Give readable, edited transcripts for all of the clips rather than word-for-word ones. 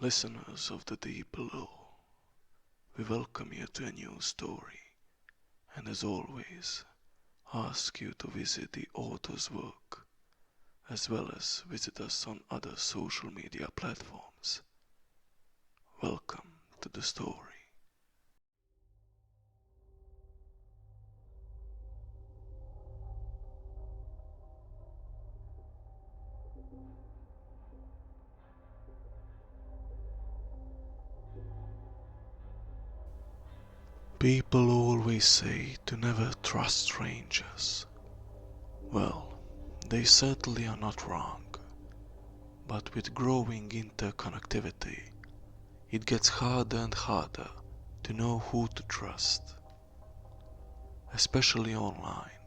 Listeners of the deep below, we welcome you to a new story, and as always, ask you to visit the author's work, as well as visit us on other social media platforms. Welcome to the story. People always say to never trust strangers. Well, they certainly are not wrong. But with growing interconnectivity, it gets harder and harder to know who to trust, especially online.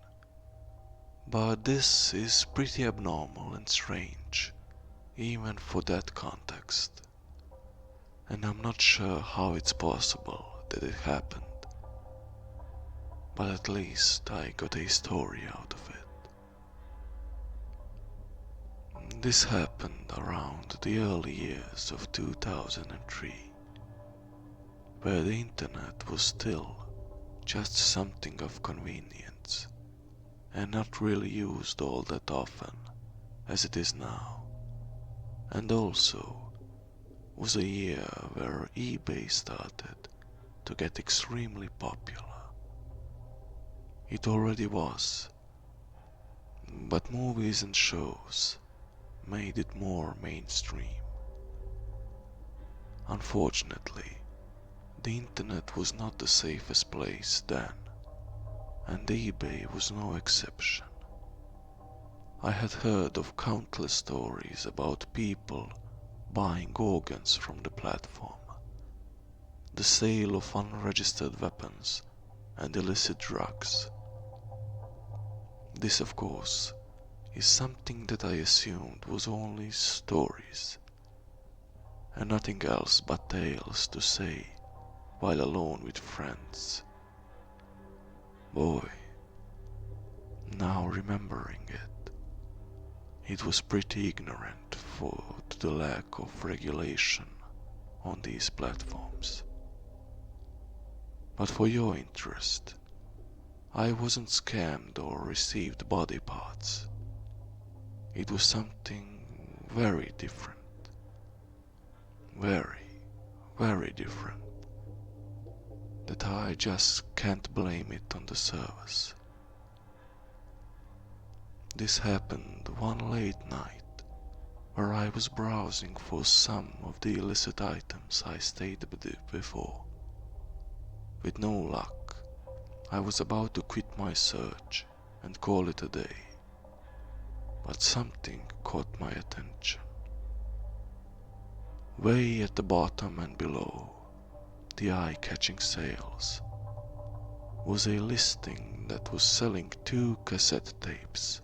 But this is pretty abnormal and strange, even for that context. And I'm not sure how it's possible that it happened, but at least I got a story out of it. This happened around the early years of 2003, where the internet was still just something of convenience and not really used all that often as it is now, and also was a year where eBay started to get extremely popular. It already was, but movies and shows made it more mainstream. Unfortunately, the internet was not the safest place then, and eBay was no exception. I had heard of countless stories about people buying organs from the platform, the sale of unregistered weapons and illicit drugs. This, of course, is something that I assumed was only stories, and nothing else but tales to say while alone with friends. Boy, now remembering it, it was pretty ignorant to the lack of regulation on these platforms. But for your interest, I wasn't scammed or received body parts. It was something very different. Very, very different. That I just can't blame it on the service. This happened one late night, where I was browsing for some of the illicit items I stated before. With no luck, I was about to quit my search and call it a day, but something caught my attention. Way at the bottom and below the eye-catching sales was a listing that was selling 2 cassette tapes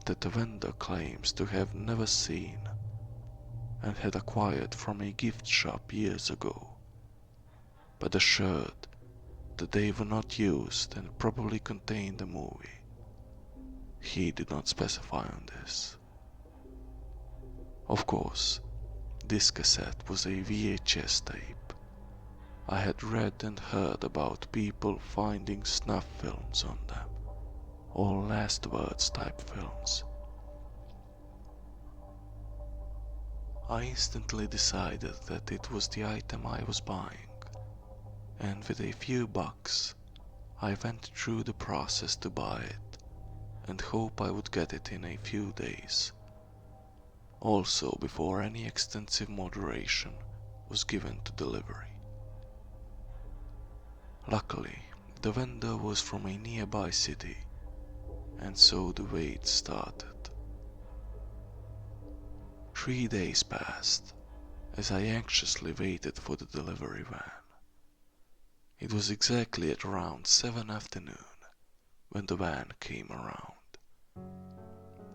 that the vendor claims to have never seen and had acquired from a gift shop years ago, but assured that they were not used and probably contained a movie. He did not specify on this. Of course, this cassette was a VHS tape. I had read and heard about people finding snuff films on them, or last words type films. I instantly decided that it was the item I was buying, and with a few bucks, I went through the process to buy it, and hope I would get it in a few days. Also before any extensive moderation was given to delivery. Luckily, the vendor was from a nearby city, and so the wait started. 3 days passed, as I anxiously waited for the delivery van. It was exactly at around 7 afternoon when the van came around.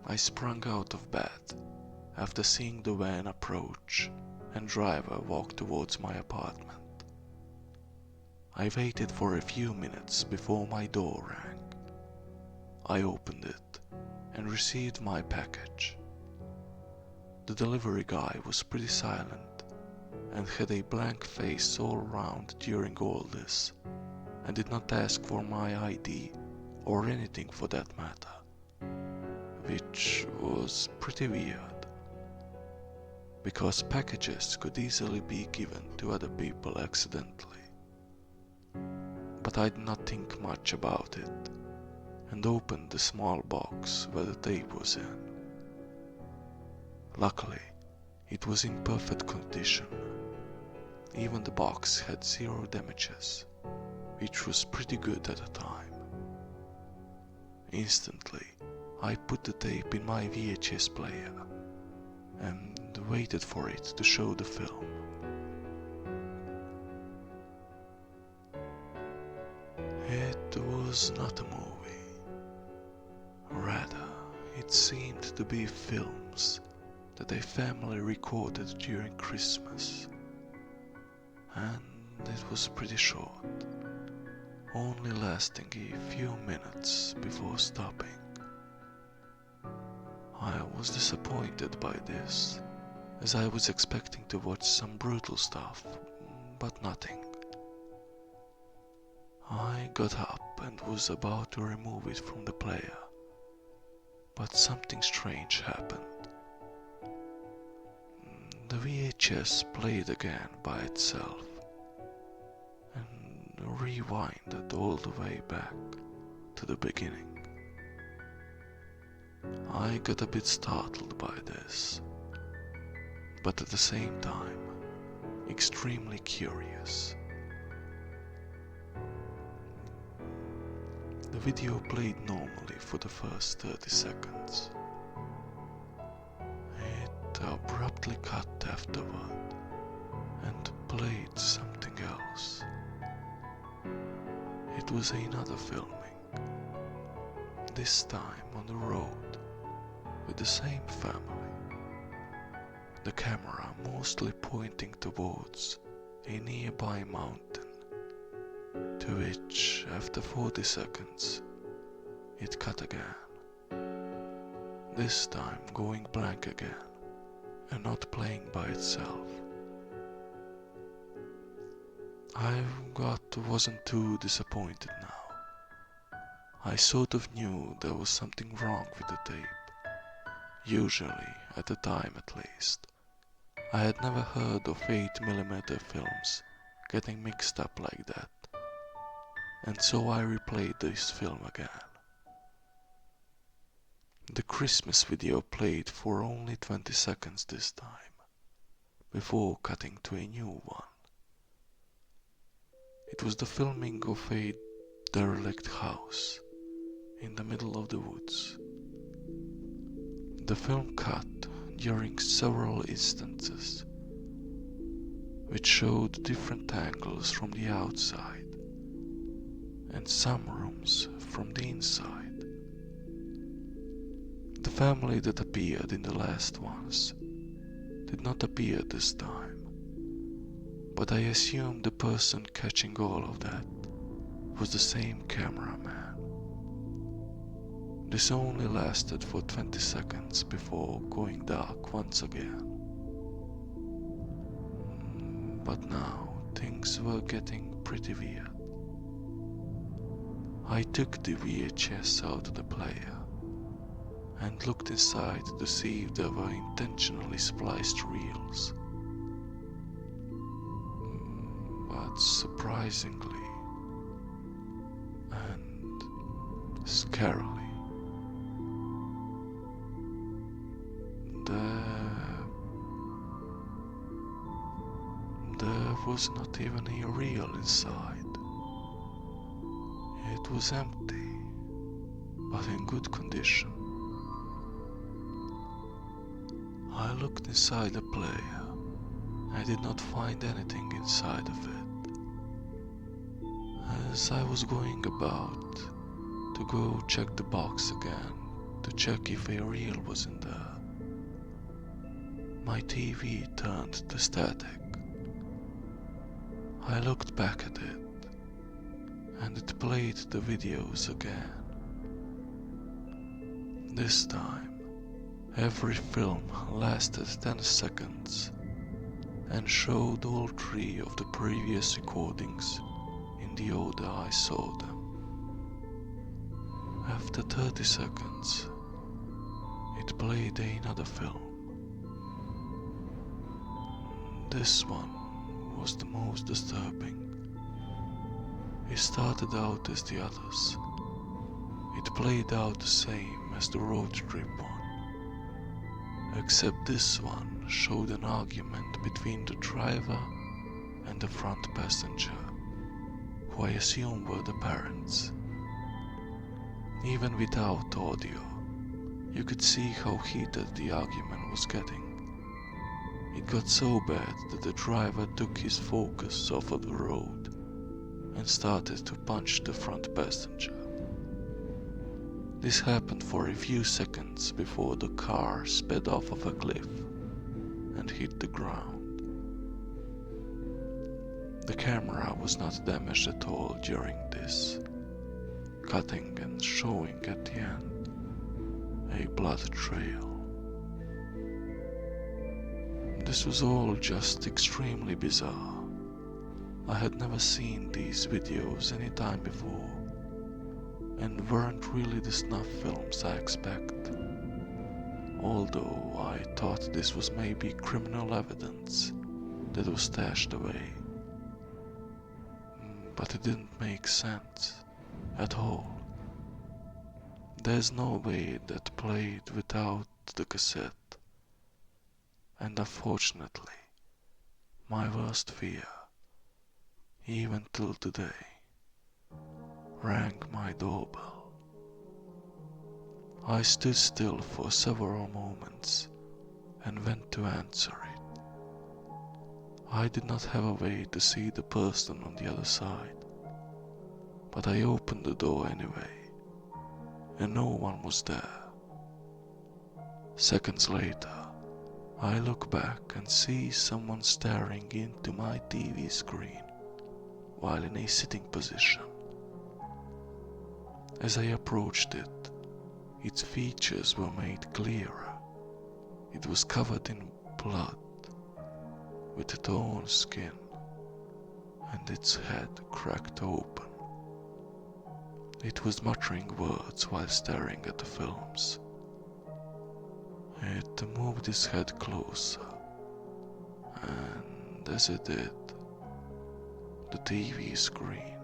I sprung out of bed after seeing the van approach and driver walk towards my apartment. I waited for a few minutes before my door rang. I opened it and received my package. The delivery guy was pretty silent and had a blank face all round during all this, and did not ask for my ID or anything for that matter, which was pretty weird, because packages could easily be given to other people accidentally. But I did not think much about it, and opened the small box where the tape was in. Luckily, it was in perfect condition. Even the box had 0 damages, which was pretty good at the time. Instantly, I put the tape in my VHS player and waited for it to show the film. It was not a movie. Rather, it seemed to be films that a family recorded during Christmas. And it was pretty short, only lasting a few minutes before stopping. I was disappointed by this, as I was expecting to watch some brutal stuff, but nothing. I got up and was about to remove it from the player, but something strange happened. The VHS played again by itself and rewinded all the way back to the beginning. I got a bit startled by this, but at the same time, extremely curious. The video played normally for the first 30 seconds. It abruptly cut afterward and played something else. It was another filming, this time on the road with the same family. The camera mostly pointing towards a nearby mountain, to which, after 40 seconds, it cut again. This time going blank again, and not playing by itself. Wasn't too disappointed now. I sort of knew there was something wrong with the tape. Usually, at the time at least, I had never heard of 8mm films getting mixed up like that, and so I replayed this film again. The Christmas video played for only 20 seconds this time, before cutting to a new one. It was the filming of a derelict house in the middle of the woods. The film cut during several instances, which showed different angles from the outside and some rooms from the inside. The family that appeared in the last ones did not appear this time, but I assume the person catching all of that was the same cameraman. This only lasted for 20 seconds before going dark once again. But now things were getting pretty weird. I took the VHS out of the player and looked inside to see if there were intentionally spliced reels. But surprisingly and scarily, there was not even a reel inside. It was empty, but in good condition. I looked inside the player. I did not find anything inside of it. As I was going about to go check the box again to check if a reel was in there, my TV turned to static. I looked back at it, and it played the videos again. This time, every film lasted 10 seconds, and showed all 3 of the previous recordings in the order I saw them. After 30 seconds, it played another film. This one was the most disturbing. It started out as the others. It played out the same as the road trip one, except this one showed an argument between the driver and the front passenger, who I assume were the parents. Even without audio, you could see how heated the argument was getting. It got so bad that the driver took his focus off of the road and started to punch the front passenger. This happened for a few seconds before the car sped off of a cliff and hit the ground. The camera was not damaged at all during this, cutting and showing at the end a blood trail. This was all just extremely bizarre. I had never seen these videos any time before, and weren't really the snuff films I expect, although I thought this was maybe criminal evidence that was stashed away. But it didn't make sense at all. There's no way that played without the cassette, and unfortunately, my worst fear, even till today, rang my doorbell. I stood still for several moments and went to answer it. I did not have a way to see the person on the other side, but I opened the door anyway, and no one was there. Seconds later, I look back and see someone staring into my TV screen while in a sitting position. As I approached it, its features were made clearer. It was covered in blood, with torn skin, and its head cracked open. It was muttering words while staring at the films. It moved its head closer, and as it did, the TV screen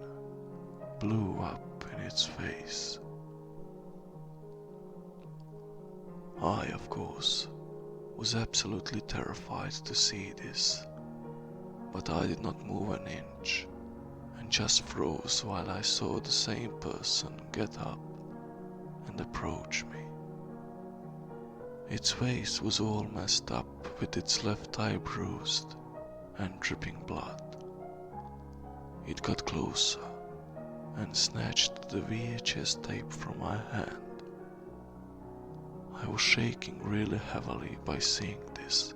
blew up in its face. I, of course, was absolutely terrified to see this, but I did not move an inch and just froze while I saw the same person get up and approach me. Its face was all messed up, with its left eye bruised and dripping blood. It got closer and snatched the VHS tape from my hand. I was shaking really heavily by seeing this,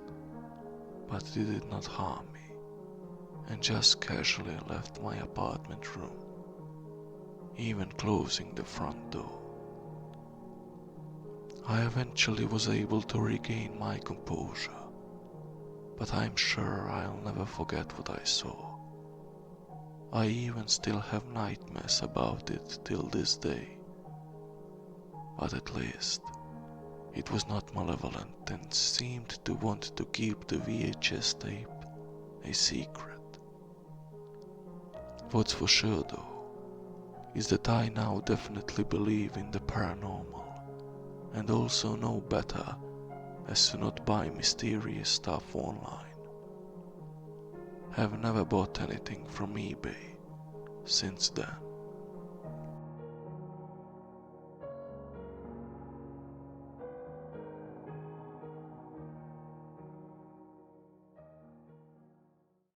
but it did not harm me, and just casually left my apartment room, even closing the front door. I eventually was able to regain my composure, but I'm sure I'll never forget what I saw. I even still have nightmares about it till this day. But at least, it was not malevolent and seemed to want to keep the VHS tape a secret. What's for sure though, is that I now definitely believe in the paranormal, and also know better as to not buy mysterious stuff online. Have never bought anything from eBay since then.